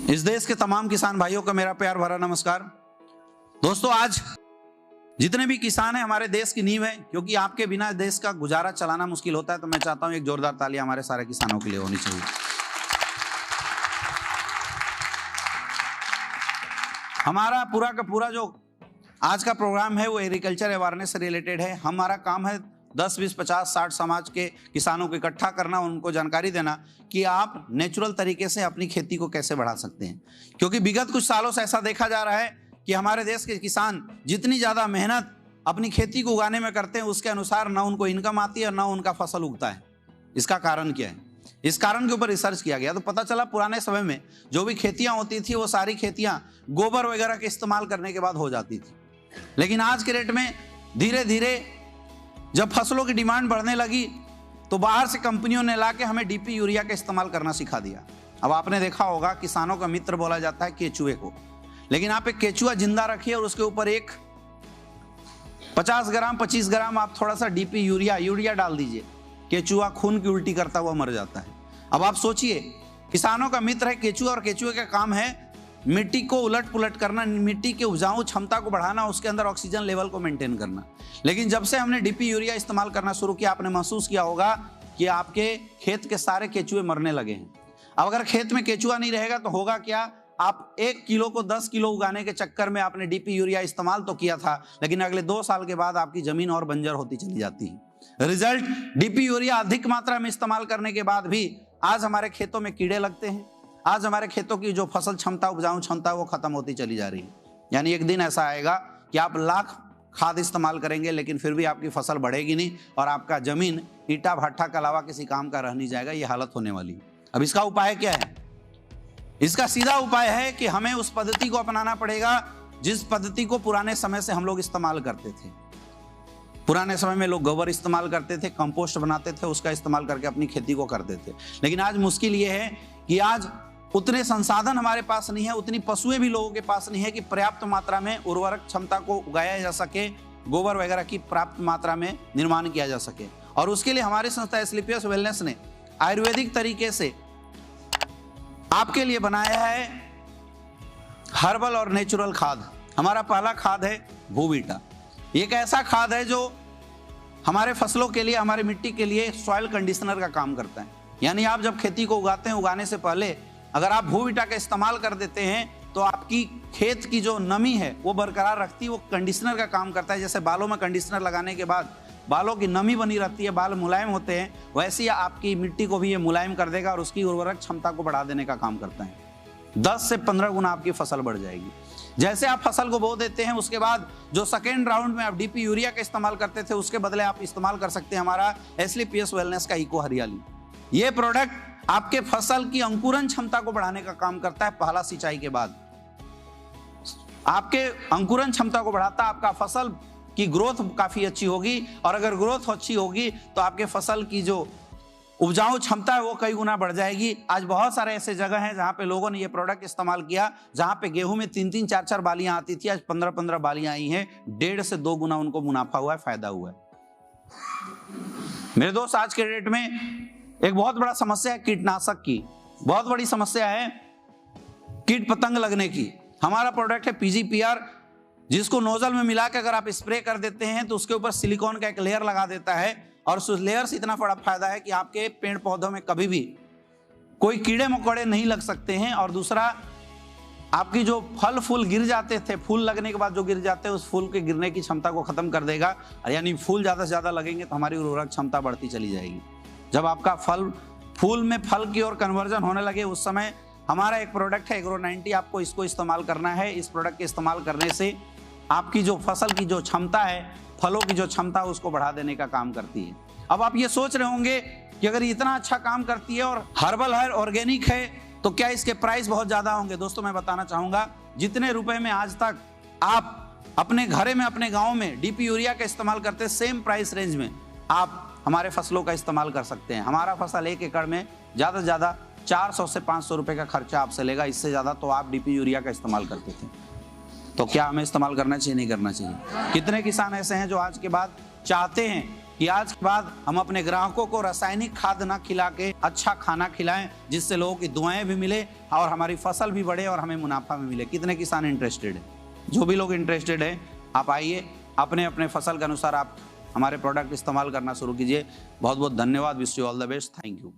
इस देश के तमाम किसान भाइयों का मेरा प्यार भरा नमस्कार। दोस्तों, आज जितने भी किसान हैं हमारे देश की नींव है, क्योंकि आपके बिना देश का गुजारा चलाना मुश्किल होता है। तो मैं चाहता हूं एक जोरदार तालियां हमारे सारे किसानों के लिए होनी चाहिए। हमारा पूरा का पूरा जो आज का प्रोग्राम है वो एग्रीकल्चर अवेयरनेस से रिलेटेड है। हमारा काम है 10, 20, 50, 60 समाज के किसानों को इकट्ठा करना, उनको जानकारी देना कि आप नेचुरल तरीके से अपनी खेती को कैसे बढ़ा सकते हैं। क्योंकि विगत कुछ सालों से ऐसा देखा जा रहा है कि हमारे देश के किसान जितनी ज़्यादा मेहनत अपनी खेती को उगाने में करते हैं, उसके अनुसार ना उनको इनकम आती है, ना उनका फसल उगता है। इसका कारण क्या है? इस कारण के ऊपर रिसर्च किया गया तो पता चला पुराने समय में जो भी खेतियाँ होती थी वो सारी खेतियाँ गोबर वगैरह के इस्तेमाल करने के बाद हो जाती थी। लेकिन आज के डेट में धीरे धीरे जब फसलों की डिमांड बढ़ने लगी तो बाहर से कंपनियों ने लाके हमें डीपी यूरिया का इस्तेमाल करना सिखा दिया। अब आपने देखा होगा किसानों का मित्र बोला जाता है केचुए को, लेकिन आप एक केचुआ जिंदा रखिए और उसके ऊपर एक 50 ग्राम 25 ग्राम आप थोड़ा सा डीपी यूरिया डाल दीजिए, केचुआ खून की उल्टी करता हुआ मर जाता है। अब आप सोचिए, किसानों का मित्र है केचुआ और केचुए का काम है मिट्टी को उलट पुलट करना, मिट्टी की उपजाऊ क्षमता को बढ़ाना, उसके अंदर ऑक्सीजन लेवल को मेंटेन करना। लेकिन जब से हमने डीपी यूरिया इस्तेमाल करना शुरू किया, आपने महसूस किया होगा कि आपके खेत के सारे केचुए मरने लगे हैं। अब अगर खेत में केचुआ नहीं रहेगा तो होगा क्या? आप 1 किलो को 10 किलो उगाने के चक्कर में आपने डीपी यूरिया इस्तेमाल तो किया था, लेकिन अगले 2 साल के बाद आपकी जमीन और बंजर होती चली जाती है। रिजल्ट, डीपी यूरिया अधिक मात्रा में इस्तेमाल करने के बाद भी आज हमारे खेतों में कीड़े लगते हैं। आज हमारे खेतों की जो फसल क्षमता, उपजाऊ क्षमता, वो खत्म होती चली जा रही है। यानी एक दिन ऐसा आएगा कि आप लाख खाद इस्तेमाल करेंगे लेकिन फिर भी आपकी फसल बढ़ेगी नहीं और आपका जमीन ईटा भट्ठा के अलावा किसी काम का रह नहीं जाएगा। ये हालत होने वाली है। अब इसका उपाय क्या है? इसका सीधा उपाय है कि हमें उस पद्धति को अपनाना पड़ेगा जिस पद्धति को पुराने समय से हम लोग इस्तेमाल करते थे। पुराने समय में लोग गोबर इस्तेमाल करते थे, कंपोस्ट बनाते थे, उसका इस्तेमाल करके अपनी खेती को करते थे। लेकिन आज मुश्किल ये है कि आज उतने संसाधन हमारे पास नहीं है, उतनी पशुएं भी लोगों के पास नहीं है कि पर्याप्त मात्रा में उर्वरक क्षमता को उगाया जा सके, गोबर वगैरह की पर्याप्त मात्रा में निर्माण किया जा सके। और उसके लिए हमारी संस्था एस्क्लेपियस वेलनेस ने आयुर्वेदिक तरीके से आपके लिए बनाया है हर्बल और नेचुरल खाद। हमारा पहला खाद है भूवीटा। एक ऐसा खाद है जो हमारे फसलों के लिए, हमारी मिट्टी के लिए सॉइल कंडीशनर का काम करता है। यानी आप जब खेती को उगाते हैं, उगाने से पहले अगर आप भूवीटा का इस्तेमाल कर देते हैं तो आपकी खेत की जो नमी है वो बरकरार रखती है। वो कंडीशनर का काम करता है। जैसे बालों में कंडीशनर लगाने के बाद बालों की नमी बनी रहती है, बाल मुलायम होते हैं, वैसे ही आपकी मिट्टी को भी ये मुलायम कर देगा और उसकी उर्वरक क्षमता को बढ़ा देने का काम करता है। 10 से 15 गुना आपकी फसल बढ़ जाएगी। जैसे आप फसल को बो देते हैं, उसके बाद जो सेकेंड राउंड में आप डीपी यूरिया का इस्तेमाल करते थे, उसके बदले आप इस्तेमाल कर सकते हैं हमारा एस्क्लेपियस वेलनेस का इको हरियाली। ये प्रोडक्ट आपके फसल की अंकुरन क्षमता को बढ़ाने का काम करता है। पहला सिंचाई के बाद आपके अंकुरन क्षमता को बढ़ाता है, आपका फसल की ग्रोथ काफी अच्छी होगी और अगर ग्रोथ अच्छी होगी तो आपके फसल की जो उपजाऊ क्षमता है वो कई गुना बढ़ जाएगी। आज बहुत सारे ऐसे जगह हैं जहां पे लोगों ने ये प्रोडक्ट इस्तेमाल किया, जहां पे गेहूं में 3-3, 4-4 बालियां आती थी, आज 15-15 बालियां आई हैं। 1.5 से 2 गुना उनको मुनाफा हुआ है, फायदा हुआ है। मेरे दोस्त, आज के डेट में एक बहुत बड़ा समस्या है कीटनाशक की। बहुत बड़ी समस्या है कीट पतंग लगने की। हमारा प्रोडक्ट है PGPR, जिसको नोजल में मिला के अगर आप स्प्रे कर देते हैं तो उसके ऊपर सिलिकॉन का एक लेयर लगा देता है और उस लेयर से इतना बड़ा फायदा है कि आपके पेड़ पौधों में कभी भी कोई कीड़े मकोड़े नहीं लग सकते हैं। और दूसरा, आपकी जो फल फूल गिर जाते थे, फूल लगने के बाद जो गिर जाते हैं, उस फूल के गिरने की क्षमता को खत्म कर देगा। यानी फूल ज्यादा से ज्यादा लगेंगे तो हमारी उर्वरक क्षमता बढ़ती चली जाएगी। जब आपका फूल में फल की ओर कन्वर्जन होने लगे, उस समय हमारा एक प्रोडक्ट है एग्रो 90, आपको इसको इस्तेमाल करना है। इस प्रोडक्ट के इस्तेमाल करने से आपकी जो फसल की जो क्षमता है, फलों की जो क्षमता है, उसको बढ़ा देने का काम करती है। अब आप ये सोच रहे होंगे कि अगर इतना अच्छा काम करती है और हर्बल है, ऑर्गेनिक है, तो क्या इसके प्राइस बहुत ज्यादा होंगे? दोस्तों, मैं बताना चाहूंगा, जितने रुपए में आज तक आप अपने घरे में, अपने गाँव में डीपी यूरिया का इस्तेमाल करते, सेम प्राइस रेंज में आप हमारे फसलों का इस्तेमाल कर सकते हैं। हमारा फसल 1 एकड़ में ज्यादा से ज्यादा 400 से 500 रुपए का खर्चा आपसे लेगा। इससे ज्यादा तो आप डीपी यूरिया का इस्तेमाल करते थे। तो क्या हमें इस्तेमाल करना चाहिए, नहीं करना चाहिए? कितने किसान ऐसे हैं जो आज के बाद चाहते हैं कि आज के बाद हम अपने ग्राहकों को रासायनिक खाद ना खिला के अच्छा खाना खिलाएं, जिससे लोगों की दुआएं भी मिले और हमारी फसल भी बढ़े और हमें मुनाफा भी मिले। कितने किसान इंटरेस्टेड हैं? जो भी लोग इंटरेस्टेड हैं, आप आइए, अपने अपने फसल के अनुसार आप हमारे प्रोडक्ट इस्तेमाल करना शुरू कीजिए। बहुत बहुत धन्यवाद। Wish you all the best. Thank you.